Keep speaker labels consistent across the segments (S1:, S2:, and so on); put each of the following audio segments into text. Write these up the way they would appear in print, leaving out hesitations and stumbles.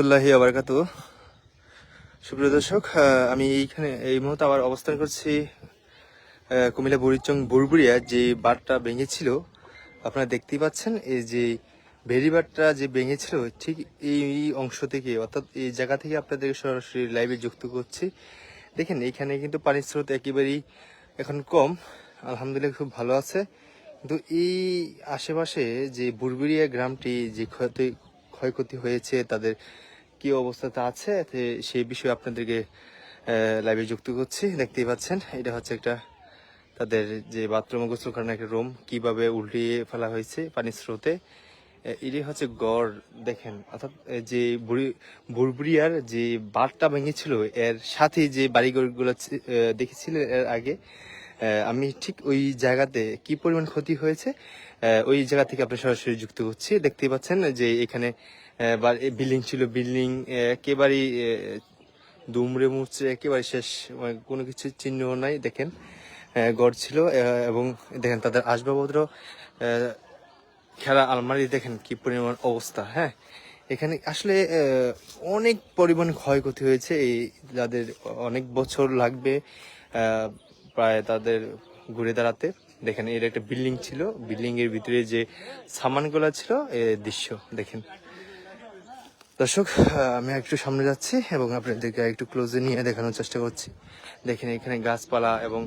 S1: আল্লাহি আবারাকাতু। সুপ্রিয় দর্শক, আমি এইখানে এই মুহূর্তে আবার অবস্থান করছি কুমিল্লা বুড়িচং বুড়বুড়িয়া যে বাঁধটা ভেঙেছিল। আপনারা দেখতেই পাচ্ছেন, এই যে বেড়িবাঁধটা যে ভেঙেছিল ঠিক এই অংশ থেকে, অর্থাৎ এই জায়গা থেকে আপনাদের সরাসরি লাইভে যুক্ত করছি। দেখেন এইখানে কিন্তু পানির স্রোত একেবারেই এখন কম, আলহামদুলিল্লাহ খুব ভালো আছে। কিন্তু এই আশেপাশে যে বুড়বুড়িয়া গ্রামটি যে ক্ষয়ক্ষতি হয়েছে, তাদের কি অবস্থাতে আছে সেই বিষয়ে আপনাদেরকে লাইভে যুক্ত করছি। দেখতেই পাচ্ছেন, এটা হচ্ছে একটা তাদের যে বাথরুমে গোসল করার একটা রুম, কিভাবে উল্টিয়ে ফেলা হয়েছে পানির স্রোতে। এটাই হচ্ছে গড়। দেখেন, অর্থাৎ যে বুড়বুড়িয়ার যে বাঁধটা ভেঙেছিল এর সাথে যে বাড়িঘরগুলো দেখেছিল এর আগে, আমি ঠিক ওই জায়গাতে কি পরিমাণ ক্ষতি হয়েছে ওই জায়গা থেকে আপনার সরাসরি যুক্ত করছি। দেখতেই পাচ্ছেন যে এখানে বিল্ডিং ছিল, বিল্ডিং একেবারেই দুমড়ে মুচড়ে একেবারে শেষ, মানে কোনো কিছু চিহ্ন নাই। দেখেন গড় ছিল, এবং দেখেন তাদের আসবাবপত্র, খেলা আলমারি, দেখেন কি পরিমাণ অবস্থা। হ্যাঁ, এখানে আসলে অনেক পরিমাণ ক্ষয়ক্ষতি হয়েছে। এই যাদের অনেক বছর লাগবে প্রায় তাদের ঘুরে দাঁড়াতে। দেখেন এর একটা বিল্ডিং ছিল, বিল্ডিং এর ভিতরে যে সামানগুলো ছিল দৃশ্য দেখেন। দর্শক, আমি একটু সামনে যাচ্ছি এবং আপনাদেরকে একটু ক্লোজে নিয়ে দেখানোর চেষ্টা করছি। দেখেন এখানে গাছপালা এবং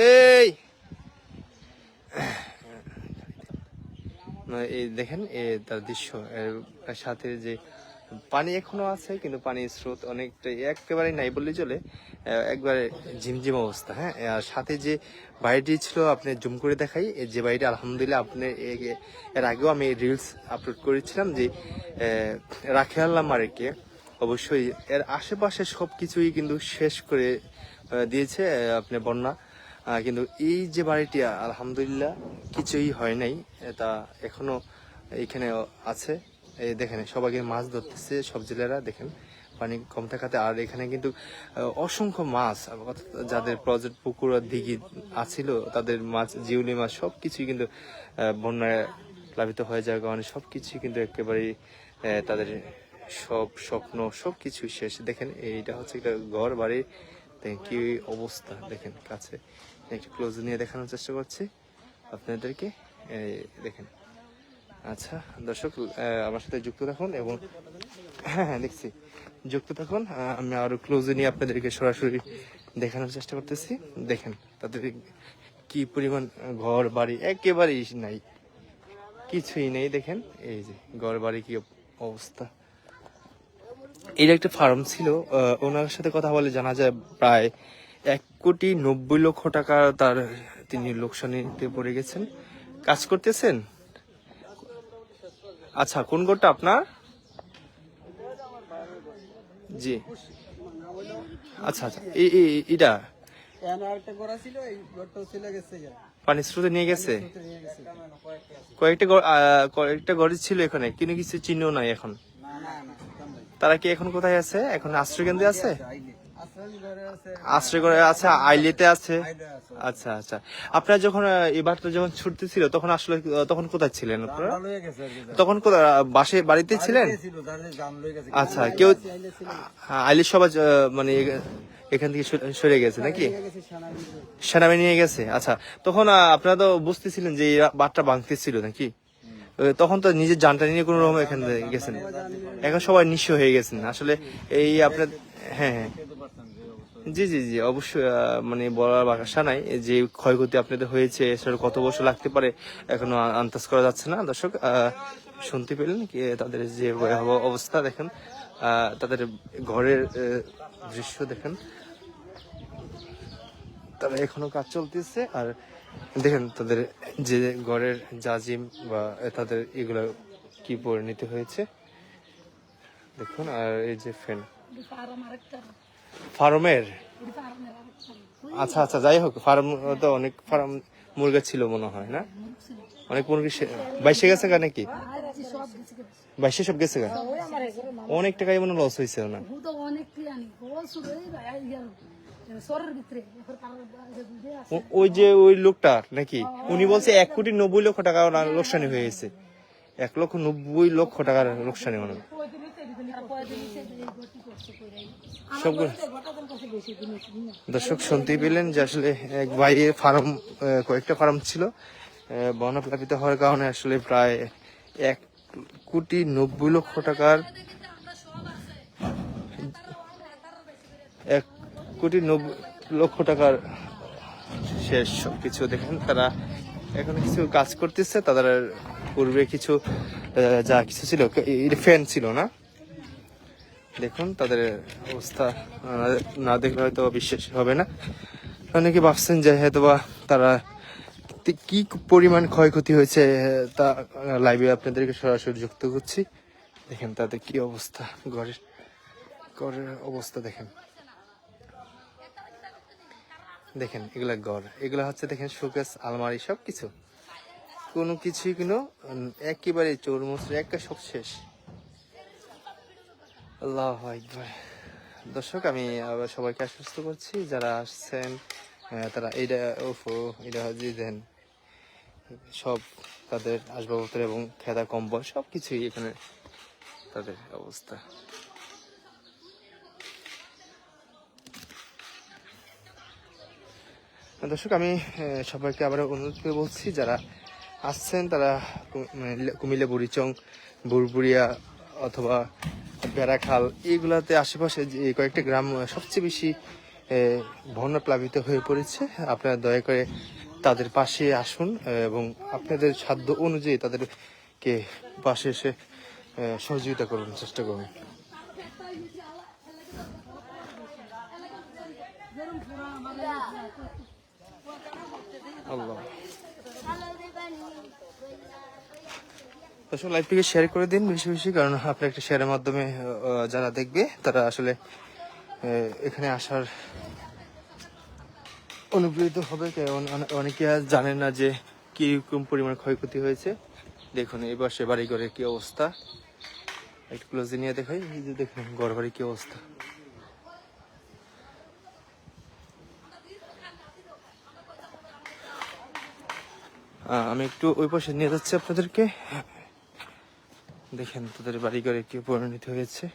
S1: এই এই দেখেন তার দৃশ্য, এর সাথে যে পানি এখনো আছে, কিন্তু পানির স্রোত অনেকটা একেবারে নাই বললে চলে, একবারে ঝিমঝিম অবস্থা। হ্যাঁ, আর সাথে যে বাড়িটি ছিল, আপনি জুম করে দেখাই, যে বাড়িটি আলহামদুলিল্লাহ আপনি এর আগেও আমি রিলস আপলোড করেছিলাম যে রাখেয়াল্লাহ মারেকে অবশ্যই এর আশেপাশে সব কিছুই কিন্তু শেষ করে দিয়েছে আপনার বন্যা। কিন্তু এই যে বাড়িটি আলহামদুলিল্লাহ কিছুই হয় নাই, তা এখনো এইখানে আছে। এই দেখেন সবাইকে মাছ ধরতেছে সব জেলেরা, দেখেন পানি কম থাকাতে। আর এখানে কিন্তু অসংখ্য মাছ, যাদের প্রজেক্ট পুকুর দিঘি আছিল, তাদের মাছ, জিউলি মাছ সবকিছুই কিন্তু বন্যায় প্লাবিত হয়ে যাওয়ার কারণে সবকিছুই কিন্তু একেবারেই তাদের সব স্বপ্ন সবকিছু শেষ। দেখেন এইটা হচ্ছে একটা ঘর বাড়ি, দেখেন কি অবস্থা। দেখেন কাছে একটু ক্লোজ নিয়ে দেখানোর চেষ্টা করছি আপনাদেরকে, দেখেন। আচ্ছা দর্শক, আমার সাথে যুক্ত থাকুন এবং হ্যাঁ দেখছি, যুক্ত থাকুন। আমি আরো ক্লোজে নিয়ে আপনাদেরকে সরাসরি দেখানোর চেষ্টা করতেছি। দেখেন তাদের কি পরিমাণ ঘর বাড়ি একেবারেই নাই, কিছুই নেই। দেখেন এই যে ঘর বাড়ি কি অবস্থা। এর একটা ফার্ম ছিল, ওনার সাথে কথা বলে জানা যায় প্রায় 1,90,00,000 টাকা তিনি লোকসানিতে পড়ে গেছেন। কাজ করতেছেন? আচ্ছা, কোন ঘরটা আপনার? জি, আচ্ছা আচ্ছা, এটা পানির স্রোতে নিয়ে গেছে। কয়েকটা ঘর ছিল এখানে, কিন্তু কিছু চিহ্ন নাই এখন। তারা কি এখন কোথায় আছে? এখন আশ্রয় কেন্দ্রে আছে, আশ্রয় করে আছে, আইলিতে আছে। আচ্ছা আচ্ছা, আপনারা যখন এবারটা যখন ছুটতেছিল তখন আসলে তখন কোথায় ছিলেন আপনারা? তখন বাড়িতে ছিলেন? আচ্ছা, কেউ আইলি সবাই মানে এখান থেকে সরে গেছে নাকি? সেনাবাহিনী নিয়ে গেছে। আচ্ছা, তখন আপনারা তো বুঝতেছিলেন যে এই বাঁধটা ভাঙতেছিল নাকি? তখন তো নিজের জানটা নিয়ে কোনো রকম এখানে গেছেন। এখন সবাই নিঃস্ব হয়ে গেছেন আসলে। এই আপনার, হ্যাঁ হ্যাঁ, জি জি জি, অবশ্যই। মানে বলার ভাষা নাই যে ক্ষয়ক্ষতি আপনাদের হয়েছে, সেটা কত বছর লাগতে পারে এখনো আন্দাজ করা যাচ্ছে না। দর্শক, শুনতে পেলেন কি তাদের যে ভয়াবহ অবস্থা। দেখেন তাদের ঘরের দৃশ্য দেখেন, তারা এখনো কাজ চলতেছে। আর দেখেন তাদের যে ঘরের জাজিম বা তাদের এগুলো কি পরিণতি হয়েছে দেখুন। আর এই যে ফ্যান ফার্মের, আচ্ছা আচ্ছা, যাই হোক, ফার্ম তো অনেক ফার্ম মুরগা ছিল মনে হয় না? অনেক মুরগি বাইশে গেছে গা নাকি? বাইশে সব গেছে গা, অনেক টাকাই মনে লস হয়েছে না? ওই যে ওই লোকটার নাকি, উনি বলছে 1,90,00,000 টাকা লোকসানি হয়েছে। 1,90,00,000 টাকার লোকসানি মনে হয়। সবগুলো দর্শক শুনতেই পেলেন যে আসলে এক ভাইয়ের ফার্ম, কয়েকটা ফার্ম ছিল, বন্যা প্লাবিত হওয়ার কারণে আসলে প্রায় 1,90,00,000 টাকার 1,90,00,000 টাকার শেষ সবকিছু। দেখেন তারা এখন কিছু কাজ করতেছে, তাদের পূর্বে কিছু যা কিছু ছিল, ফ্যান ছিল না। দেখুন তাদের অবস্থা না দেখলে হয়তো বিশ্বাস হবে না। অনেকে ভাবছেন যে হয়তোবা তারা কি পরিমাণ ক্ষয়ক্ষতি হয়েছে তা লাইভে আপনাদেরকে সরাসরি যুক্ত করছি। দেখেন তাদের কি অবস্থা, ঘরের অবস্থা দেখেন। দেখেন এগুলা ঘর, এগুলা হচ্ছে দেখেন শোকেস, আলমারি, সবকিছু কোনো কিছুই কোনো একেবারে চৌরমুচড়ে একটা সব শেষ। আল্লাহু আকবার। দর্শক আমি আবার সবাইকে আশ্বস্ত করছি যারা আসছেন তারা এটা দেন সব তাদের আসবাবপত্র এবং খেদা কম্বল সবকিছুই এখানে তাদের অবস্থা। দর্শক আমি সবাইকে আবার অনুরোধ করে বলছি যারা আসছেন তারা কুমিল্লা বুড়িচং, বুড়বুড়িয়া অথবা বেড়াখাল এইগুলাতে আশেপাশে যে কয়েকটা গ্রাম সবচেয়ে বেশি বন্যা প্লাবিত হয়ে পড়েছে, আপনারা দয়া করে তাদের পাশে আসুন এবং আপনাদের সাধ্য অনুযায়ী তাদেরকে পাশে এসে সহযোগিতা করুন, চেষ্টা করুন। আল্লাহ দর্শক লাইভটিকে শেয়ার করে দিন বেশি বেশি, কারণ আপনার একটা শেয়ারের মাধ্যমে যারা দেখবে তারা আসলে এখানে আসার অনুপ্রেরিত হবে। অনেকে জানেন না যে কিরকম পরিমাণ ক্ষয়ক্ষতি হয়েছে। দেখুন এই পাশে বাড়ি ঘরের কি অবস্থা, একটু ক্লোজে নিয়ে দেখাই। এই যে দেখুন ঘর বাড়ি কি অবস্থা। আমি একটু ওই পাশে নিয়ে যাচ্ছি আপনাদেরকে, দেখেন তাদের বাড়ি ঘরে কি পরিণত হয়েছে।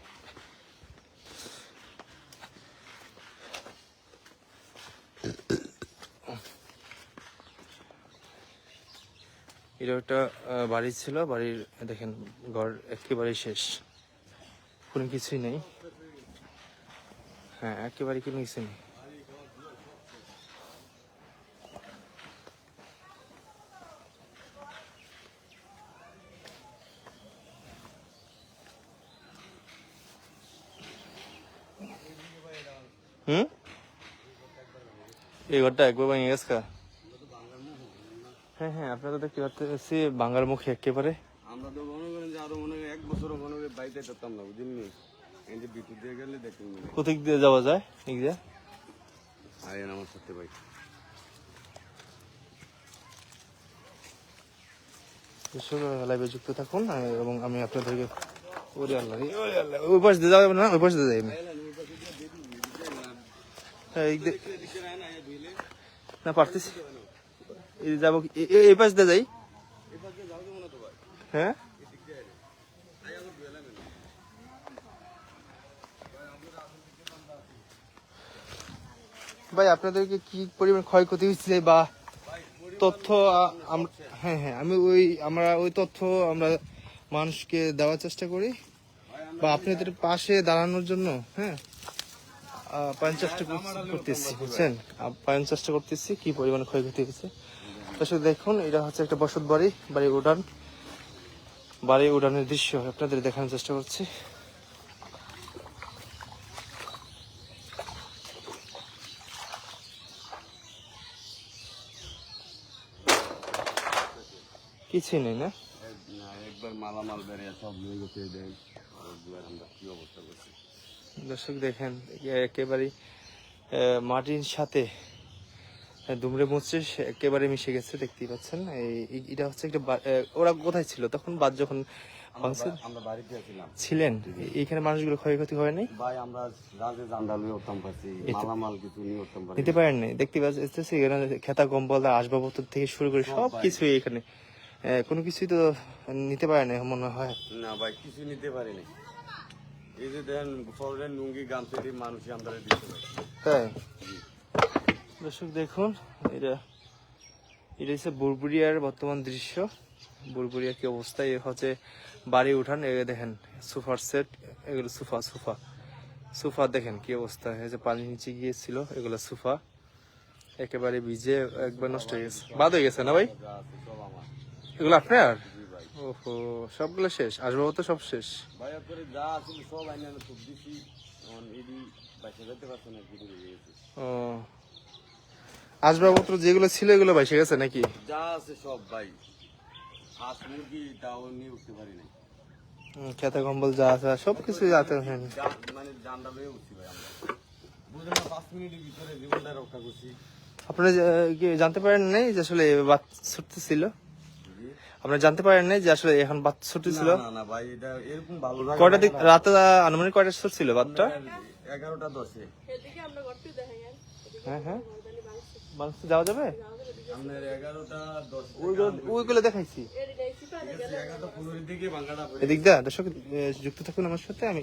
S1: এটা একটা বাড়ি ছিল, বাড়ির দেখেন ঘর একেবারে শেষ, কোনো কিছুই নেই। হ্যাঁ একেবারে কোনো কিছু নেই। এই ঘরটা একবার ভেঙে গেছে। হ্যাঁ হ্যাঁ আপনারা দেখতে পাচ্ছি বাংলার মুখে একেবারে। আমরা তো মনে করেন যে আরো মনে 1 বছর মনে করে বাইরে যেতাম না, বুঝলেন? এই যে বিদ্যুৎ দিয়ে গেলে দেখুন কোথায় দিয়ে যাওয়া যায়, ঠিক আছে? আরে আমার সাথে ভাই লাইভে যুক্ত থাকুন এবং আমি আপনাদেরকে ওরে আল্লাহ ওই পাশ দিয়ে যাবে না, ওই পাশ দিয়ে যাই না পারতেছি যাবো, এই পাশ দিয়ে যাই। হ্যাঁ ভাই আপনাদেরকে কি পরিমাণ ক্ষয়ক্ষতি হচ্ছে বা তথ্য হ্যাঁ হ্যাঁ আমরা ওই তথ্য আমরা মানুষকে দেওয়ার চেষ্টা করি বা আপনাদের পাশে দাঁড়ানোর জন্য। হ্যাঁ চেষ্টা করতেছি, বুঝছেন? চেষ্টা করতেছি কি পরিমাণ ক্ষয়ক্ষতি হয়েছে। আসলে দেখুন এটা হচ্ছে একটা বসত বাড়ি, বাড়ি উড়ানের দৃশ্য আপনাদের দেখানোর চেষ্টা করছি। কিছুই নেই না, একবার মালামাল বেরিয়ে সব নিয়ে গেছে। কি অবস্থা করছি দর্শক দেখেন একেবারে মাটির সাথে দুমড়ে মুচড়ে একেবারে মিশে গেছে, দেখতেই পাচ্ছেন। এটা হচ্ছে একটা ওরা কোথায় ছিল তখন? বাদ যখন আমরা বাড়িতে ছিলেন, এইখানে মানুষগুলো ক্ষয়ক্ষতি হয় নাই ভাই? আমরা মালামাল কিছু নিতে পারেন নাই, দেখতে পাচ্ছি খেতা কম্বল আসবাবপত্র থেকে শুরু করে সবকিছু এখানে কোনো কিছুই তো নিতে পারে না মনে হয়।
S2: না ভাই কিছু নিতে পারিনি। এই যে দেখেন ফরেন লুঙ্গি গামছাটি মানুষই আমরা দিতে পারি।
S1: তাই দর্শক দেখুন, এটা এটা হচ্ছে বুরবুরিয়ার বর্তমান দৃশ্য। বুরবুরিয়া কি অবস্থা, এ হচ্ছে বাড়ি উঠান। এ দেখেন সোফার সেট, এগুলো সোফা সোফা সোফা দেখেন কি অবস্থা। এই যে পানি নিচে গিয়েছিল, এগুলো সোফা একেবারে ভিজে একবার নষ্ট হয়ে গেছে, বাদ হয়ে গেছে না ভাই?
S2: যা আছে সব আমার।
S1: এগুলো আপনার?
S2: জি ভাই।
S1: ওহো, সবগুলো শেষ, আসবাবও তো সব শেষ।
S2: ভাই আপনার যা আছে সব আইনা খুব বেশি এডি বাইসে যেতে পারছে না, কি করে গেছে।
S1: ও, আসবাবপত্র যেগুলো ছিল এগুলো বাইসে গেছে নাকি?
S2: যা আছে সব ভাই, হাঁস মুরগি তাও নিয়ে উঠতে পারি নাই।
S1: খেতে কম্বল যা আছে সবকিছু যাতে
S2: মানে জানটা লয়ে উঠছি ভাই আমরা, বুঝলেন না? 5 মিনিটের ভিতরে জীবনটা রক্ষা করছি।
S1: আপনারা কি জানতে পারেন নাই যে আসলে বাত ছুটতেছিল?
S2: জি।
S1: আপনারা জানতে পারেন নাই যে আসলে এখন বাত ছুটতেছিল?
S2: না না ভাই, এটা এরকম ভালো লাগে।
S1: কয়টা দিক রাতে আনুমানিক কয়টা ছুটছিল বাতটা?
S2: 11টা 10-এ।
S1: হ্যাঁ হ্যাঁ, বাংলাদেশ যাওয়া যাবে?
S2: আপনার 11টা 10
S1: ওইগুলো দেখাইছি
S2: 11টা 15 দিকে বাংলাটা পড়ে।
S1: এদিক দা। দর্শক যুক্ত থাকুন আমার সাথে, আমি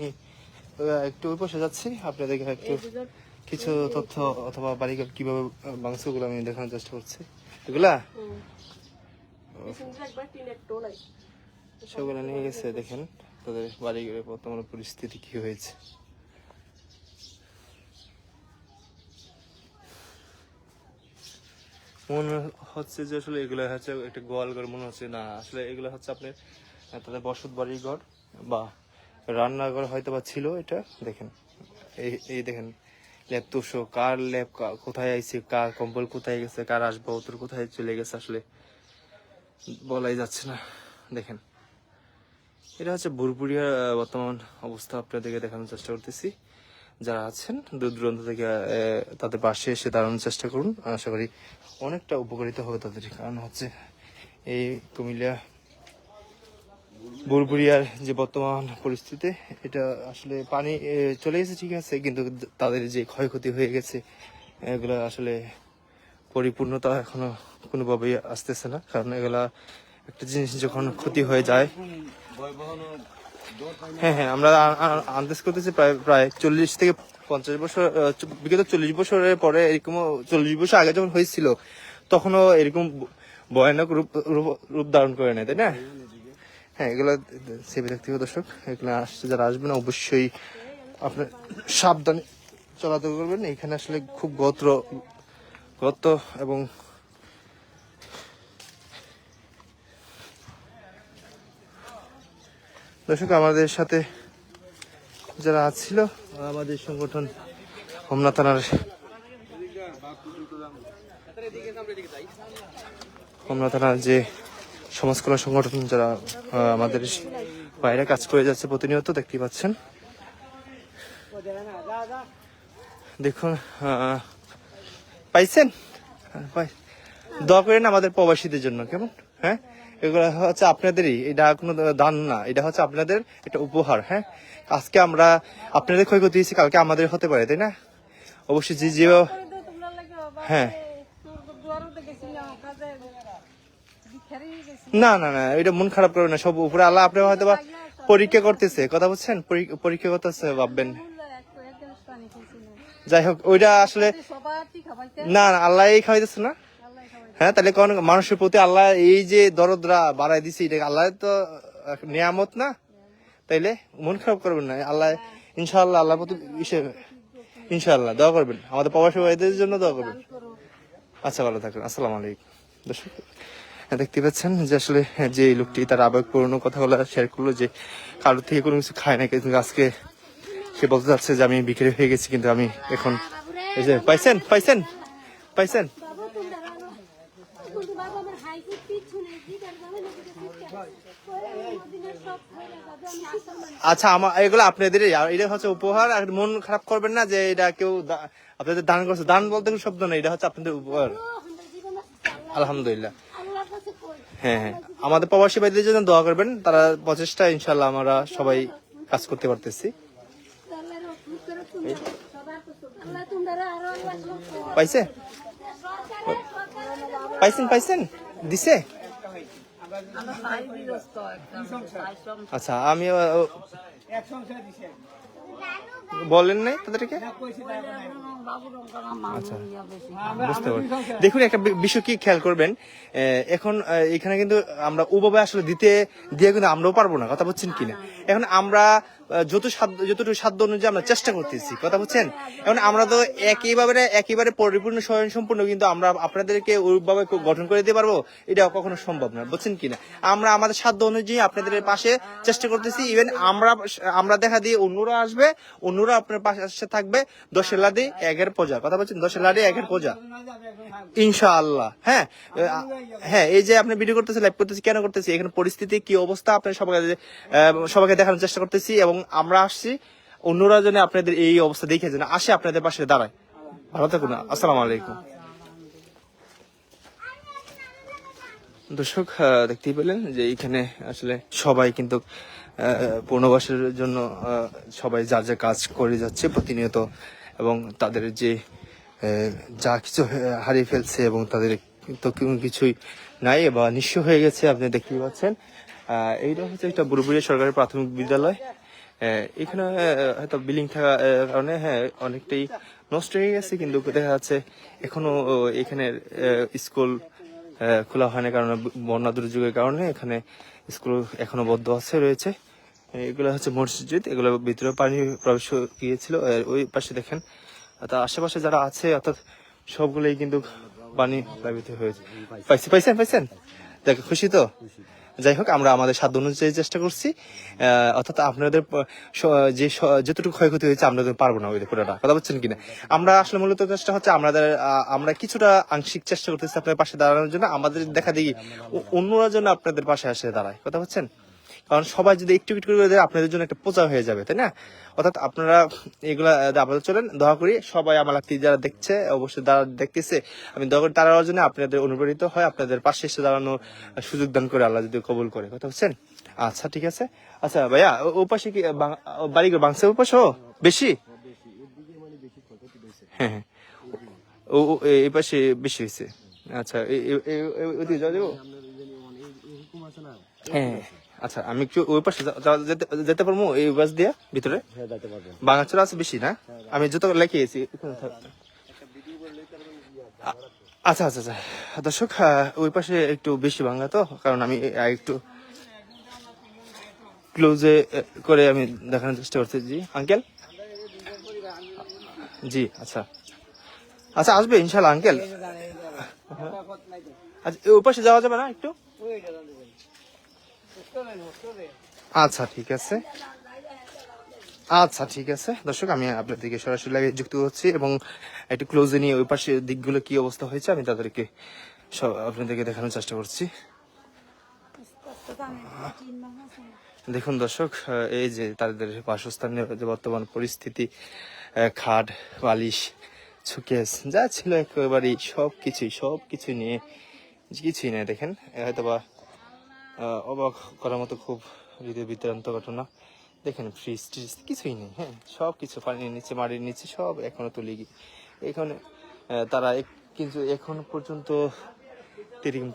S1: একটু ওই পাশে যাচ্ছি, আপনাদেরকে একটু কিছু তথ্য অথবা বাড়িঘর কিভাবে মাংসগুলো আমি দেখানোর চেষ্টা করছি। এগুলা সেগুলো নিয়ে গেছে, দেখেন তাদের বাড়িঘরের বর্তমান পরিস্থিতি কি হয়েছে। মনে হচ্ছে যে আসলে এগুলো হচ্ছে একটা গোয়াল ঘর মনে হচ্ছে, না আসলে এগুলো হচ্ছে আপনার তাদের বসত বাড়ির ঘর বা রান্নাঘর হয়তো বা ছিল। এটা দেখেন, এই দেখেন ল্যাপ তুষো, কার ল্যাপ কোথায় আইছে, কার কম্বল কোথায় গেছে, কার আসবাবপত্র কোথায় চলে গেছে, আসলে বলাই যাচ্ছে না। দেখেন এটা হচ্ছে বুরবুরিয়ার বর্তমান অবস্থা আপনাদেরকে দেখানোর চেষ্টা করতেছি। যারা আছেন দূর দূরান্ত থেকে তাদের পাশে এসে দাঁড়ানোর চেষ্টা করুন, আশা করি অনেকটা উপকারিত হবে তাদের। কারণ হচ্ছে এই কুমিল্লা বুরবুরিয়ার যে বর্তমান পরিস্থিতি, এটা আসলে পানি চলে গেছে ঠিক আছে, কিন্তু তাদের যে ক্ষয়ক্ষতি হয়ে গেছে এগুলো আসলে পরিপূর্ণতা এখনো কোনোভাবেই আসতেছে না। কারণ এগুলা একটা জিনিস যখন ক্ষতি হয়ে যায়, হ্যাঁ হ্যাঁ, আমরা আন্দাজ করতেছি প্রায় প্রায় 40 থেকে 50 বছর, বিগত 40 বছরের পরে এরকম 40 বছর আগে যখন হয়েছিল তখনও এরকম ভয়ানক রূপ ধারণ করে নেয়, তাই না? হ্যাঁ, এগুলো সেভে থাকতে হবে দর্শক। এগুলো আসছে, যারা আসবেন অবশ্যই আপনার সাবধানে চলাচল করবেন। এখানে আসলে খুব গর্ত এবং দর্শক আমাদের সাথে যারা ছিল, আমাদের সংগঠন হোমনা থানার যে সমাজ কল্যাণ সংগঠন, যারা আমাদের বাইরে কাজ করে যাচ্ছে প্রতিনিয়ত, দেখতে পাচ্ছেন। দেখুন পাইছেন, দোয়া করেন আমাদের প্রবাসীদের জন্য, কেমন? হ্যাঁ, এগুলো হচ্ছে আপনাদেরই, এটা কোনো দান না, এটা হচ্ছে আপনাদের একটা উপহার। হ্যাঁ, আজকে আমরা আপনাদের ক্ষয়ক্ষতি হয়েছে, কালকে আমাদের হতে পারে, তাই না? অবশ্যই যে হ্যাঁ, না না না, এটা মন খারাপ করবে না, সব উপরে আল্লাহ। আপনি হয়তো বা পরীক্ষা করতেছে, কথা বলছেন, পরীক্ষা করতেছে ভাববেন। যাই হোক, ওইটা আসলে না না, আল্লাহ এই খাওয়াইতেছে না। হ্যাঁ, তাহলে কোন মানুষের প্রতি আল্লাহ এই যে দরদরা বাড়াই দিছে, এটা আল্লাহ তো নিয়ামত না? তাইলে মন খারাপ করবেন না, আল্লাহ ইনশাআল্লাহ আল্লাহর প্রতি ইনশাআল্লাহ দোয়া করবেন, আমাদের প্রবাসী ভাইদের জন্য দোয়া করবেন। আচ্ছা, ভালো থাকবেন, আসসালামু আলাইকুম। দর্শক দেখতে পাচ্ছেন যে আসলে যে লোকটি তার আবেগপূর্ণ কথাগুলো শেয়ার করলো, যে কারোর থেকে কোনো কিছু খায় না, কিন্তু আজকে সে বলতে চাচ্ছে যে আমি বিক্রি হয়ে গেছি, কিন্তু আমি এখন এই যে পাইছেন পাইছেন পাইছেন। আচ্ছা, আমার এগুলো আপনাদেরই, আর এটা হচ্ছে উপহার। আর মন খারাপ করবেন না যে এটা কেউ আপনাদের দান করছে, দান বলতে কোনো শব্দ নেই, এটা হচ্ছে আপনাদের উপহার। আলহামদুলিল্লাহ। হ্যাঁ হ্যাঁ, আমাদের প্রবাসী ভাইদের জন্য দোয়া করবেন, তারা প্রচেষ্টা ইনশাল্লাহ আমরা সবাই কাজ করতে পারতেছি। পাইছে পাইছেন পাইছেন দিছে
S3: আমরা সাই বিরস্ত
S1: আচ্ছা আমি বলেন নাই তাদেরকে আচ্ছা বুঝতে পারি। দেখুন একটা বিষয় কি খেয়াল করবেন, এখন এখানে কিন্তু আমরা ওভাবে আসলে দিয়ে কিন্তু আমরাও পারবো না, কথা বলছেন কিনা। এখন আমরা যতটুকু সাধ্য অনুযায়ী আমরা চেষ্টা করতেছি, কথা বলছেন। এখন আমরা তো একেবারে পরিপূর্ণ স্বয়ং সম্পূর্ণ কিন্তু আমরা আপনাদেরকে ওইভাবে গঠন করে দিতে পারবো, এটা কখনো সম্ভব না, বুঝছেন কিনা। আমরা আমাদের সাধ্য অনুযায়ী আপনাদের পাশে চেষ্টা করতেছি। ইভেন আমরা দেখা দিয়ে অন্যরা আসবে, অন্যরা আপনার পাশে থাকবে। 10 লাডি 1 প্রজা, কথা বলছেন, 10 লাডি 1 প্রজা ইনশাআল্লাহ। হ্যাঁ হ্যাঁ, এই যে আপনি ভিডিও করতেছি, লাইভ করতেছি, কেন করতেছি, এখানে পরিস্থিতি কি অবস্থা আপনার সবাইকে দেখানোর চেষ্টা করতেছি। এবং আমরা আসছি অন্যরা যেন আপনাদের এই অবস্থা দেখে যেন আসে আপনাদের পাশে দাঁড়ায়। ভালো থাকুন, আসসালামু আলাইকুম। দর্শক দেখতেই পেলেন যে এখানে আসলে সবাই কিন্তু পুনর্বাসের জন্য সবাই যার যা কাজ করে যাচ্ছে প্রতিনিয়ত, এবং তাদের যে যা কিছু হারিয়ে ফেলছে এবং তাদের তো কিছুই নাই বা নিঃস্ব হয়ে গেছে, আপনি দেখতেই পাচ্ছেন। এইটা হচ্ছে একটা বুড়িয়া সরকারি প্রাথমিক বিদ্যালয়। এখানে হয়তো বিল্ডিং থাকার কারণে হ্যাঁ অনেকটাই নষ্ট হয়ে গেছে, কিন্তু দেখা যাচ্ছে এখনো এখানে স্কুল খোলা হয়নি, কারণ বন্যা দুর্যোগের কারণে এখানে স্কুল এখনো বদ্ধ রয়েছে। এগুলো হচ্ছে মসজিদ, এগুলো ভিতরে পানি প্রবেশ গিয়েছিল। ওই পাশে দেখেন, তার আশেপাশে যারা আছে অর্থাৎ সবগুলোই কিন্তু পানি প্লাবিত হয়েছে। পাইছেন দেখ, খুশি তো। যাই হোক, আমরা আমাদের সাধ্য অনুযায়ী চেষ্টা করছি, অর্থাৎ আপনাদের যে যতটুকু ক্ষয়ক্ষতি হয়েছে আমরা পারবো না ওই পুরোটা, কথা বলছেন কিনা। আমরা আসলে মূলত চেষ্টা হচ্ছে আমরা কিছুটা আংশিক চেষ্টা করতেছি আপনাদের পাশে দাঁড়ানোর জন্য। আমাদের দেখা দেখি অন্যরা যেন আপনাদের পাশে আসে দাঁড়ায়, কথা বলছেন। কারণ সবাই যদি একটু একটু করে দেয় আপনাদের জন্য একটা প্রচার হয়ে যাবে, তাই না। অর্থাৎ আপনারা এগুলা আপনাদের চলেন, দোয়া করি সবাই আমার যারা দেখছে, অবশ্যই যারা দেখতেছে, আমি দোয়া করি তারা জন্য আপনাদের অনুপ্রাণিত হয়, আপনাদের পাশে এসে দাঁড়ানোর সুযোগ দান করে আল্লাহ যদি কবুল করে, কথা বলছেন। আচ্ছা ঠিক আছে। আচ্ছা ভাইয়া, ও পাশে কি বাড়ি বাংসে ও পাশে বেশি? হ্যাঁ হ্যাঁ, ও এই পাশে বেশি হয়েছে। আচ্ছা ওইদিকে যাওয়া যাবো? হ্যাঁ আচ্ছা, আমি একটু ওই পাশে যেতে পারবো এই বাস দিয়ে ভিতরে? বাঙাচোরা আছে বেশি না? আমি যত লেখিয়েছি। আচ্ছা আচ্ছা আচ্ছা দর্শক, ওই পাশে একটু বেশি বাংলা তো, কারণ আমি একটু ক্লোজে করে আমি দেখানোর চেষ্টা করছি। জি আঙ্কেল, জি আচ্ছা আচ্ছা, আসবে ইনশাল্লাহ আঙ্কেল। আচ্ছা ওই পাশে যাওয়া যাবে না একটু? আচ্ছা ঠিক আছে, আচ্ছা ঠিক আছে। দর্শক, আমি আপনাদেরকে সরাসরি লাইভে যুক্ত হচ্ছি এবং একটু ক্লোজে নিয়ে ওই পাশে দিকগুলো কি অবস্থা হয়েছে আমি তাদেরকে আপনাদেরকে দেখানোর চেষ্টা করছি। দেখুন দর্শক, এই যে তাদের বাসস্থানের যে বর্তমান পরিস্থিতি, খাট বালিশ সুকেস যা ছিল একেবারেই সবকিছুই নিয়ে কিছুই নেই। দেখেন হয়তোবা অবাক করার মতো খুব হৃদয় বিতরান্ত ঘটনা। দেখেন ফ্রিজ ট্রিজ কিছুই নেই, হ্যাঁ সবকিছু পানির নিচে মাটির নিচে সব এখনো তুলে গিয়ে এখানে তারা কিন্তু এখন পর্যন্ত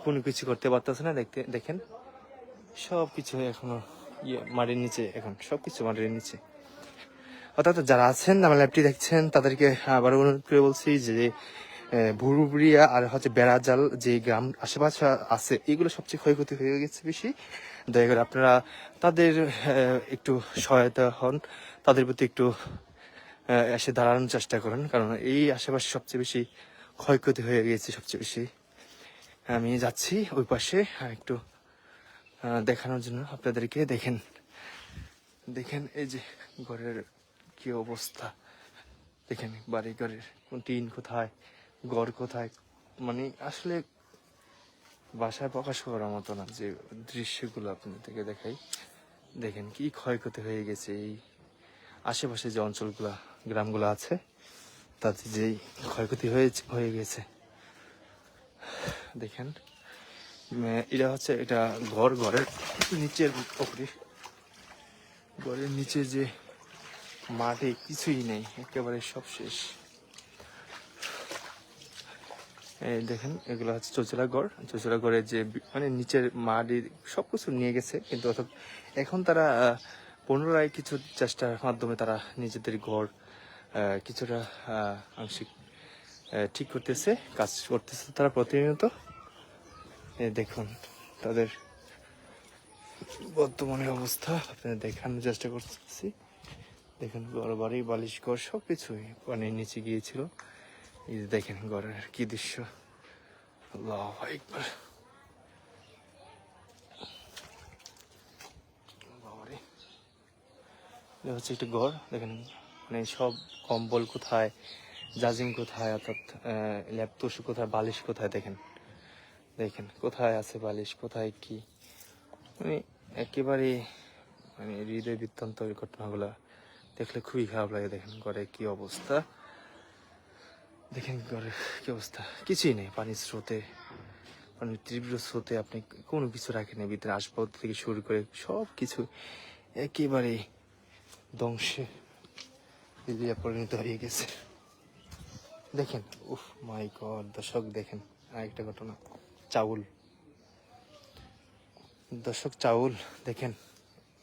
S1: কোনো কিছু করতে পারতেছে না। দেখেন সবকিছু এখনো মাটির নিচে, এখন সবকিছু মাটির নিচে। অর্থাৎ যারা আছেন আমার ল্যাবটি দেখছেন তাদেরকে আবার অনুরোধ করে বলছি যে ভুরুবুড়িয়া আর হচ্ছে বেড়াজাল যে গ্রাম আশেপাশে আছে এগুলো সবচেয়ে ক্ষয়ক্ষতি হয়ে গেছে বেশি। দয়া করে আপনারা তাদের একটু সহায়তা হন, তাদের প্রতি একটু এসে দাঁড়ানোর চেষ্টা করেন, কারণ এই আশেপাশে সবচেয়ে বেশি ক্ষয়ক্ষতি হয়ে গেছে সবচেয়ে বেশি। আমি যাচ্ছি ওই পাশে একটু দেখানোর জন্য আপনাদেরকে। দেখেন এই যে ঘরের কি অবস্থা, দেখেন বাড়ি ঘরের টিন কোথায়, ঘর কোথায়, মানে আসলে বাসায় প্রকাশ করার মতো না যে দৃশ্যগুলো আপনাদেরকে দেখাই। দেখেন কি ক্ষয়ক্ষতি হয়ে গেছে এই আশেপাশে যে অঞ্চলগুলা গ্রামগুলো আছে তাতে যেই ক্ষয়ক্ষতি হয়ে গেছে। দেখেন এটা হচ্ছে এটা ঘরের নিচের পুকুরি, ঘরের নিচে যে মাঠে কিছুই নেই, একেবারে সব শেষ। এই দেখেন এগুলো হচ্ছে চৌচলা গড়ের যে মানে নিচের মাটি সবকিছু নিয়ে গেছে, কিন্তু এখন তারা পুনরায় কিছু চেষ্টার মাধ্যমে তারা নিজেদের ঘর কিছুটা আংশিক ঠিক করতেছে, কাজ করতেছে তারা প্রতিনিয়ত। এই দেখুন তাদের বর্তমানের অবস্থা আপনাদের দেখানোর চেষ্টা করতেছি। দেখেন ঘর বাড়ি বালিশ ঘর সবকিছুই পানির নিচে গিয়েছিল। এই যে দেখেন ঘরের কি দৃশ্য, আল্লাহু আকবার। বাবারে, এটা হচ্ছে একটা ঘর দেখেন, মানে সব কম্বল কোথায়, জাজিম কোথায়, অর্থাৎ ল্যাপতোষ কোথায়, বালিশ কোথায়, দেখেন দেখেন কোথায় আছে বালিশ, কোথায় কি, মানে একেবারে মানে হৃদয় বৃত্তান্ত এই ঘটনাগুলা দেখলে খুবই খারাপ লাগে। দেখেন ঘরে কি অবস্থা, দেখেন ঘরের কি অবস্থা, কিছুই নেই। পানির স্রোতে, পানির তীব্র স্রোতে আপনি কোনো কিছু রাখেন ভিতরে, আসবাব থেকে শুরু করে সব কিছু একেবারে ধ্বংসে পরিণত হয়ে গেছে। দেখেন উফ মাই গড, দর্শক দেখেন আরেকটা ঘটনা, চাউল, দর্শক চাউল দেখেন,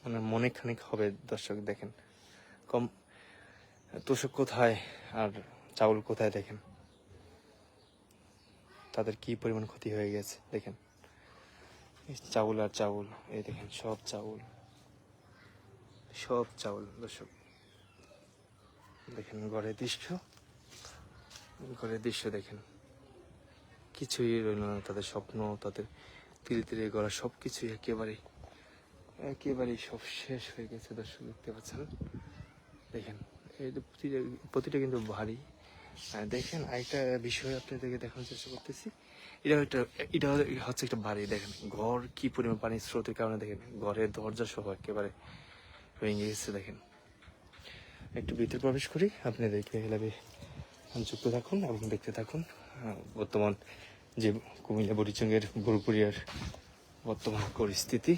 S1: মানে মনে খানিক হবে দর্শক দেখেন, কম তোষক কোথায় আর চাউল কোথায়, দেখেন তাদের কি পরিমাণ ক্ষতি হয়ে গেছে। দেখেন এই চাউল আর চাউল, এই দেখেন সব চাউল, সব চাউল দর্শক দেখেন, ঘরের দৃশ্য দেখেন, কিছুই রইল না। তাদের স্বপ্ন, তাদের ধীরে ধীরে গড়া সবকিছুই একেবারে সব শেষ হয়ে গেছে দর্শক, দেখতে পাচ্ছেন। দেখেন এই যে প্রতিটা কিন্তু ভারী। দেখেন আরেকটা বিষয় আপনাদেরকে দেখানোর চেষ্টা করতেছি, এটা হচ্ছে একটা বাড়ি। দেখেন ঘর কি পরিমাণ পানির স্রোতের কারণে, দেখেন ঘরের দরজা সহ একেবারে ভেঙে গেছে। দেখেন একটু ভিতরে প্রবেশ করি, আপনাদেরকে এলাবে যুক্ত থাকুন এবং দেখতে থাকুন বর্তমান যে কুমিল্লা বুড়িচঙ্গের বুড়পুরিয়ার বর্তমান পরিস্থিতি।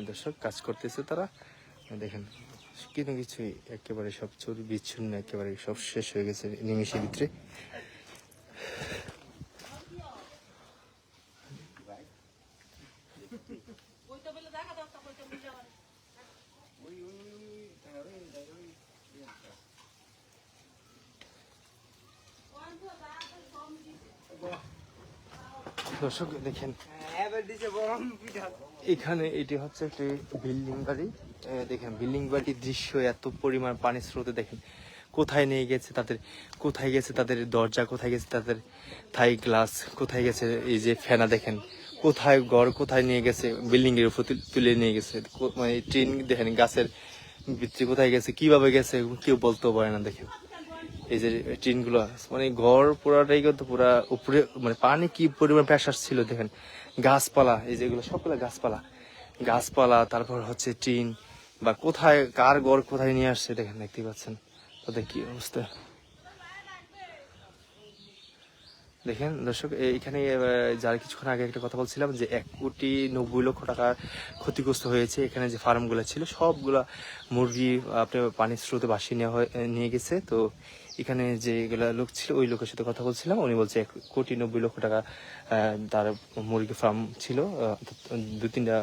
S1: দর্শক কাজ করতেছে তারা, দেখেন কিন্তু কিছুই একেবারে সব চুরি বিচ্ছিন্ন, একেবারে সব শেষ হয়ে গেছে নিমেষের ভিতরে। দর্শক দেখেন এখানে এটি হচ্ছে একটি বিল্ডিং বাড়ি। দেখেন বিল্ডিং বাড়ির দৃশ্য, এত পরিমাণ পানির স্রোতে দেখেন কোথায় নিয়ে গেছে তাদের, কোথায় গেছে তাদের দরজা, কোথায় গেছে তাদের থাই গ্লাস, কোথায় গেছে এই যে ফেনা, দেখেন কোথায় ঘর কোথায় নিয়ে গেছে, বিল্ডিং এর উপর তুলে নিয়ে গেছে, মানে ট্রেন দেখেন গাছের ভিতরে কোথায় গেছে, কিভাবে গেছে কেউ বলতেও পারে না। দেখেন এই যে টিনগুলো, মানে ঘর পুরাটাই কিন্তু পুরা উপরে, মানে পানি কি পরিমাণ প্রেসার ছিল। দেখেন গাছপালা, এই যে এগুলো সবগুলো গাছপালা, তারপর হচ্ছে টিন, বা কোথায় কার ঘর কোথায় নিয়ে আসছে দেখেন, দেখতে পাচ্ছেন তাদের কি অবস্থা। দেখেন দর্শক এখানে যার কিছুক্ষণ আগে একটা কথা বলছিলাম যে 1,90,00,000 টাকার ক্ষতিগ্রস্ত হয়েছে। এখানে যে ফার্মগুলো ছিল সবগুলা মুরগি আপনার পানির স্রোতে ভাসিয়ে নিয়ে গেছে। তো এখানে যেগুলা লোক ছিল ওই লোকের সাথে কথা বলছিলাম, উনি বলছে 1,90,00,000 টাকা তার মুরগি ফার্ম ছিল, 2-3টা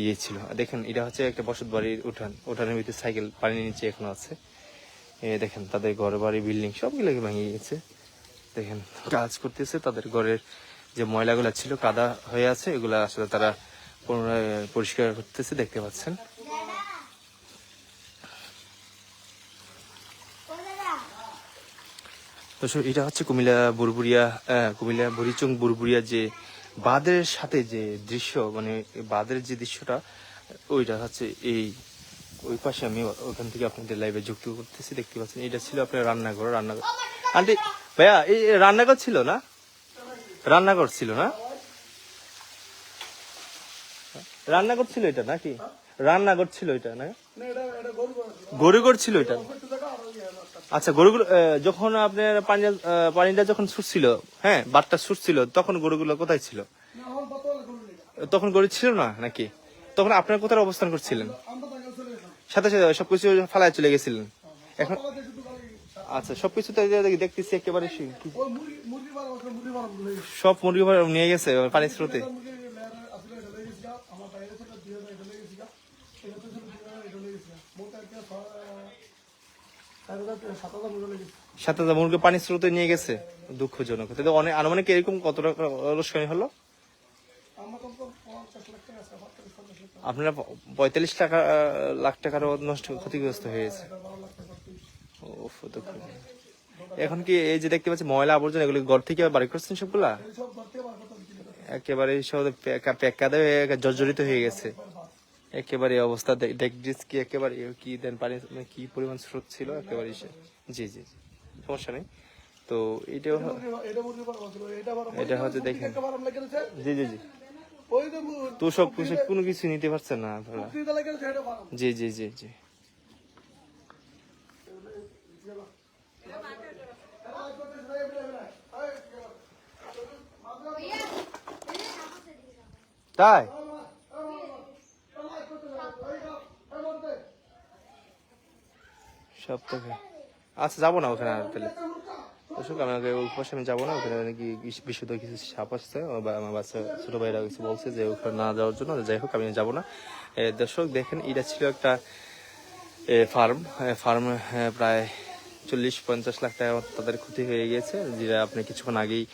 S1: ইয়ে ছিল। দেখেন এটা হচ্ছে একটা বসত বাড়ির উঠানের ভিতরে সাইকেল পানির নিচে এখনো আছে। দেখেন তাদের ঘর বাড়ি বিল্ডিং সবগুলোকে ভেঙে গেছে। দেখেন কাজ করতেছে, তাদের ঘরের যে ময়লাগুলো ছিল কাদা হয়ে আছে, এগুলা আসলে তারা পুনরায় পরিষ্কার করতেছে, দেখতে পাচ্ছেন। তো এটা হচ্ছে কুমিল্লা বুড়িচং বুড়বুড়িয়া যে বাঁধের সাথে যে দৃশ্য, মানে বাঁধের যে দৃশ্যটা, ওইটা হচ্ছে ওই পাশে। আমি ওখান থেকে আপনাদের লাইভে যুক্ত করতেছি, দেখতে পাচ্ছেন। এটা ছিল আপনার রান্নাঘর। আন্টি ভাইয়া এই রান্নাঘর ছিল না, রান্নাঘর ছিল না, রান্নাঘর ছিল এটা নাকি, রান্নাঘর ছিল এটা না, গরুঘর ছিল এটা। আচ্ছা গরুগুলো যখন আপনার পানিটা যখন ছুটছিল, হ্যাঁ বাটটা ছুটছিল, তখন গরুগুলো কোথায় ছিল? তখন গরু ছিল না নাকি? তখন আপনার কোথায় অবস্থান করছিলেন? সাথে সাথে সবকিছু ফালায় চলে গেছিলেন এখন? আচ্ছা, সবকিছু তো দেখতেছি একেবারে সব মুরগি নিয়ে গেছে পানির স্রোতে। সাত হাজার মুরগি পানির স্রোতে নিয়ে গেছে, দুঃখজনক। তাহলে অনেক আনুমানিক এরকম কত টাকা লোকসানি হলো? আপনারা 45 লাখ টাকারও নষ্ট ক্ষতিগ্রস্ত হয়েছে। উফ, দুঃখজনক। এখন কি এই যে দেখতে পাচ্ছি ময়লা আবর্জনা এগুলো ঘর থেকে বাড়ি করছেন সবগুলা? একেবারে সব প্যাকাদে জর্জরিত হয়ে গেছে একেবারে অবস্থা। কি একেবারে কি দেন পানি, কি পরিমাণ স্রোত ছিল একেবারে। জি জি, সমস্যা নেই। তো এটা হচ্ছে দেখেন, জি জি জি, তো সব কিছু কোনো কিছু নিতে পারছেন না আপনারা। জি জি জি জি। তাই সব থেকে আচ্ছা, যাবো না ওখানে আর তাহলে। দর্শক, আমাকে ওই পাশে আমি যাবো না, ওখানে নাকি বিশুদ্ধ কিছু সাপ আসছে, আমার বাচ্চা ছোট ভাইরা কিছু বলছে যে ওখানে না যাওয়ার জন্য। যাই হোক, আমি যাবো না। দর্শক দেখেন, এটা ছিল একটা ফার্ম প্রায় 40-50 লাখ টাকা তাদের ক্ষতি হয়ে গিয়েছে, যেটা আপনি কিছুক্ষণ আগেই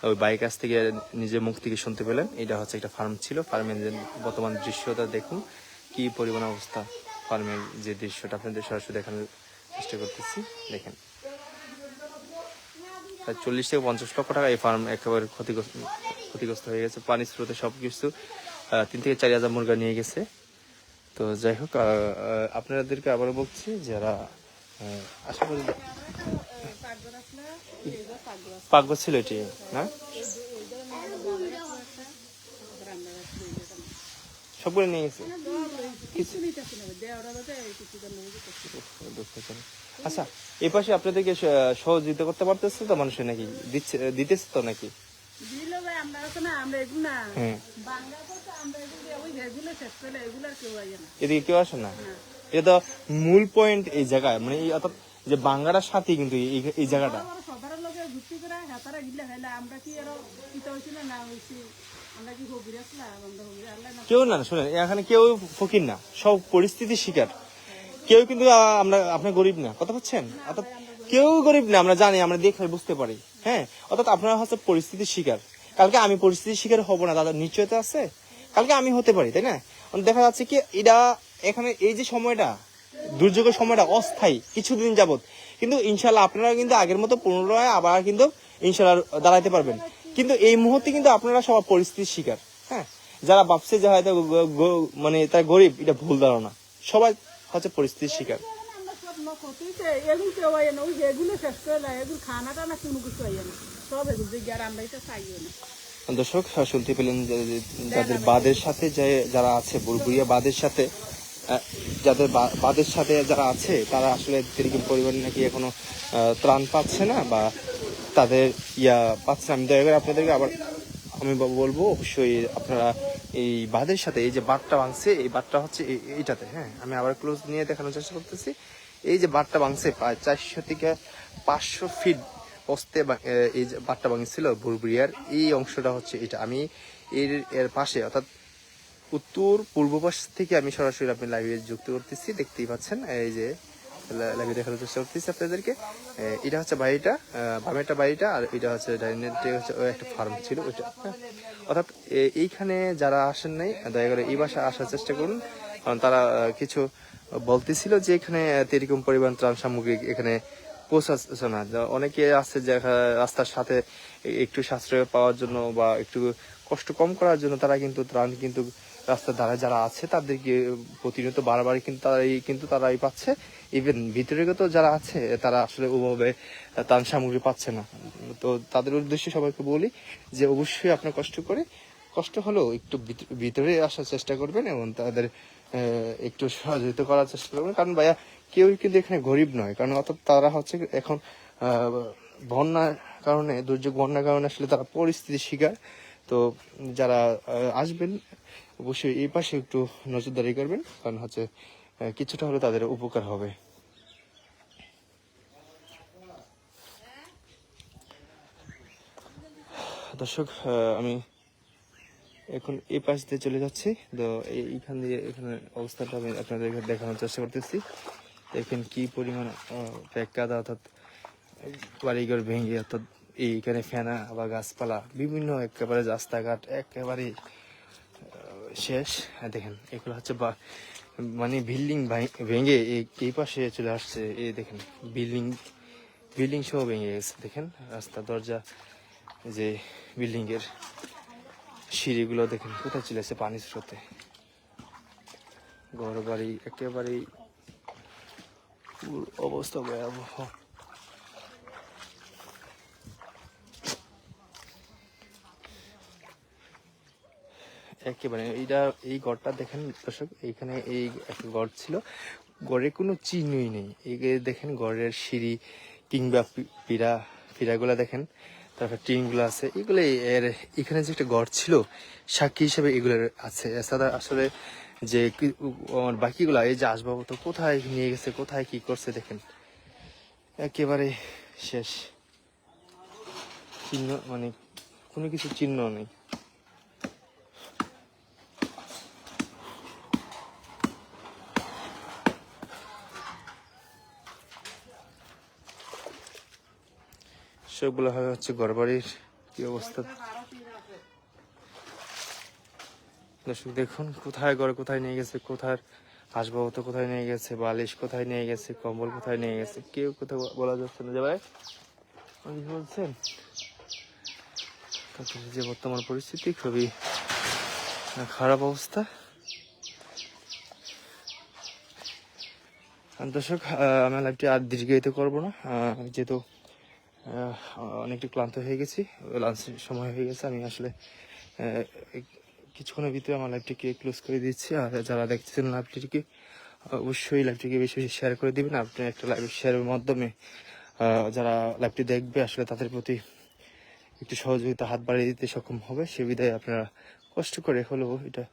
S1: ওই বাইক কাছ থেকে নিজের মুখ থেকে শুনতে পেলেন। এটা হচ্ছে একটা ফার্ম ছিল। ফার্মের যে বর্তমান দৃশ্যটা দেখুন, কি পরিমাণ অবস্থা। ফার্মের যে দৃশ্যটা আপনাদের সরাসরি দেখানোর চেষ্টা করতেছি, দেখেন। 40-50 লক্ষ টাকা এই ফার্ম একেবারে ক্ষতিগ্রস্ত হয়ে গেছে। পানির স্রোতে সবকিছু 3-4 হাজার মুরগা নিয়ে গেছে। তো যাই হোক, আপনাদেরকে আবারও বলছি, যারা আশা করি পাকঘর ছিল এটি না, সবগুলো নিয়ে গেছে। আচ্ছা, এই পাশে আপনাদেরকে সহযোগিতা করতে পারতেছে তো মানুষের, নাকি দিতেছে তো নাকি? এদিকে কেউ আসে না। এটা তো মূল পয়েন্ট এই জায়গায়, মানে অর্থাৎ যে বাঙ্গারার সাথে কিন্তু এই জায়গাটা কেউ না শুনেন, এখানে কেউ ফকির না, সব পরিস্থিতির শিকার। কেউ কিন্তু আপনার গরিব না, কথা বলছেন? অর্থাৎ কেউ গরিব না, আমরা জানি, আমরা দেখে বুঝতে পারি। হ্যাঁ, অর্থাৎ আপনারা হচ্ছে পরিস্থিতির শিকার। কালকে আমি পরিস্থিতির শিকার হব না, দাদা নিশ্চয়তা আছে, কালকে আমি হতে পারি, তাই না? দেখা যাচ্ছে কি এটা এখানে এই যে সময়টা, দুর্যোগের সময়টা অস্থায়ী, কিছুদিন যাবত, কিন্তু ইনশাল্লাহ আপনারা কিন্তু আগের মতো পুনরায় আবার কিন্তু ইনশাল্লাহ দাঁড়াইতে পারবেন। কিন্তু এই মুহূর্তে কিন্তু আপনারা সব পরিস্থিতির শিকার। হ্যাঁ, যারা ভাবছে যে হয়তো মানে তার গরিব, এটা ভুল ধারণা। সবাই হচ্ছে পরিস্থিতির শিকার। দর্শক শুনতে পেলেন, যাদের বাঁধের সাথে যারা আছে, বুড়বুড়িয়া বাঁধের সাথে যাদের বাঁধের সাথে যারা আছে, তারা আসলে এরকম পরিমাণে নাকি এখনো ত্রাণ পাচ্ছে না, বা তাদের পাচ্ছে না। আমি দয়া করে আপনাদেরকে আবার আমি বলবো, অবশ্যই আপনারা এই বাঁধের সাথে, এই যে বাঁধটা ভাঙছে, এই বাঁধটা হচ্ছে এইটাতে। হ্যাঁ, আমি আবার ক্লোজ নিয়ে দেখানোর চেষ্টা করতেছি। এই যে বাঁধটা ভাঙছে, প্রায় 400 থেকে 500 ফিট পস্তে এই যে বাঁধটা ভাঙছিল বুড়বুড়িয়ার এই অংশটা হচ্ছে এটা। আমি এর পাশে, অর্থাৎ উত্তর পূর্ব পাশ থেকে আমি সরাসরি আপনি লাইভে যুক্ত করতেছি, দেখতেই পাচ্ছেন। এই যে লাইভে দেখানোর চেষ্টা করতেছি আপনাদেরকে। এটা হচ্ছে বাড়িটা, বামেরটা বাড়িটা, আর এটা হচ্ছে ডাইনেরটা হচ্ছে একটা ফার্ম ছিল ওইটা। অর্থাৎ এইখানে যারা আসেন নাই, দয়া করে এই বাসায় আসার চেষ্টা করুন, কারণ তারা কিছু বলতেছিল যে এখানে এরকম পরিমাণ ত্রাণ সামগ্রী এখানে পৌঁছাচ্ছে না। অনেকে আছে যে রাস্তার সাথে একটু সাশ্রয় পাওয়ার জন্য বা একটু কষ্ট কম করার জন্য তারা কিন্তু ত্রাণ কিন্তু রাস্তার ধারে যারা আছে তাদেরকে প্রতিনিয়ত বারবার কিন্তু তারাই পাচ্ছে। ইভেন ভিতরেগত যারা আছে তারা আসলে ওভাবে ত্রাণ সামগ্রী পাচ্ছে না। তো তাদের উদ্দেশ্যে সবাইকে বলি যে অবশ্যই আপনার কষ্ট হলেও একটু ভিতরে আসার চেষ্টা করবেন এবং তাদের একটু সহযোগিতা করার চেষ্টা করবেন। কারণ ভাইয়া কেউ কিন্তু এখানে গরিব নয়, কারণ অর্থাৎ তারা হচ্ছে এখন বন্যার কারণে, দুর্যোগ বন্যার কারণে আসলে তারা পরিস্থিতির শিকার। তো যারা আসবেন অবশ্যই এই পাশে একটু নজরদারি করবেন, কারণ হচ্ছে কিছুটা হলেও তাদের উপকার হবে। দর্শক, আমি এখন এই পাশ দিয়ে চলে যাচ্ছি। তো এইখান দিয়ে এখানে অবস্থাটা আমি আপনাদেরকে দেখানোর চেষ্টা করতেছি। দেখেন কি পরিমাণ কাদা, অর্থাৎ বাড়িঘর ভেঙে, অর্থাৎ এইখানে ফেনা বা গাছপালা বিভিন্ন একেবারে রাস্তাঘাট একেবারে শেষ। দেখেন এগুলো হচ্ছে মানে বিল্ডিং ভেঙে এই পাশে চলে আসছে। এই দেখেন বিল্ডিং সহ ভেঙে গেছে। দেখেন রাস্তা, দরজা, যে বিল্ডিং এর সিঁড়িগুলো দেখেন কোথায় চলে আসছে পানির স্রোতে। ঘর বাড়ি একেবারেই অবস্থা ভয়াবহ। একেবারে এই ঘরটা দেখেন দর্শক, এইখানে এই একটা ঘর ছিল, ঘরে কোনো চিহ্নই নেই। এই দেখেন ঘরের সিঁড়ি কিংবা পিড়াগুলা দেখেন, তারপর টিনগুলো আছে, এগুলো এখানে যে একটা ঘর ছিল সাক্ষী হিসেবে এগুলো আছে। এছাড়া আসলে যে বাকিগুলা, এই যে আসবাবপত্র কোথায় নিয়ে গেছে, কোথায় কি করছে দেখেন একেবারে শেষ। চিহ্ন মানে কোনো কিছু চিহ্ন নেই। সবগুলো হচ্ছে ঘরবাড়ির কি অবস্থা। দর্শক দেখুন কোথায় ঘর কোথায় নিয়ে গেছে, কোথায় আসবাবপত্র কোথায় নিয়ে গেছে, বালিশ কোথায় নিয়ে গেছে, কম্বল কোথায় নিয়ে গেছে, কেউ কোথাও বলা যাচ্ছে না। যে ভাই আপনি কি বলছেন? যে বর্তমান পরিস্থিতি খুবই খারাপ অবস্থা। দর্শক, আমি লাইভটি আর দীর্ঘায়িত করবো না, যেহেতু অনেকটা ক্লান্ত হয়ে গেছি, লাঞ্চ সময় হয়ে গেছে। আমি আসলে কিছুক্ষণের ভিতরে আমার লাইভটিকে ক্লোজ করে দিচ্ছি। আর যারা দেখছেন লাইভটিকে, অবশ্যই লাইভটিকে বেশি বেশি শেয়ার করে দিবেন। আপনি একটা লাইভ শেয়ারের মাধ্যমে যারা লাইভটি দেখবে আসলে তাদের প্রতি একটু সহযোগিতা হাত বাড়িয়ে দিতে সক্ষম হবে। সে বিধায় আপনারা কষ্ট করে হলেও এটা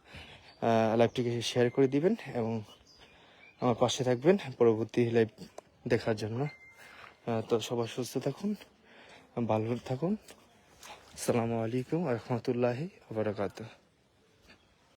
S1: লাইভটিকে শেয়ার করে দিবেন এবং আমার পাশে থাকবেন পরবর্তী লাইভ দেখার জন্য। তো সবাই সুস্থ থাকুন, ভালো থাকুন। আসসালামু আলাইকুম ওয়া রাহমাতুল্লাহি ওয়া বারাকাতুহু।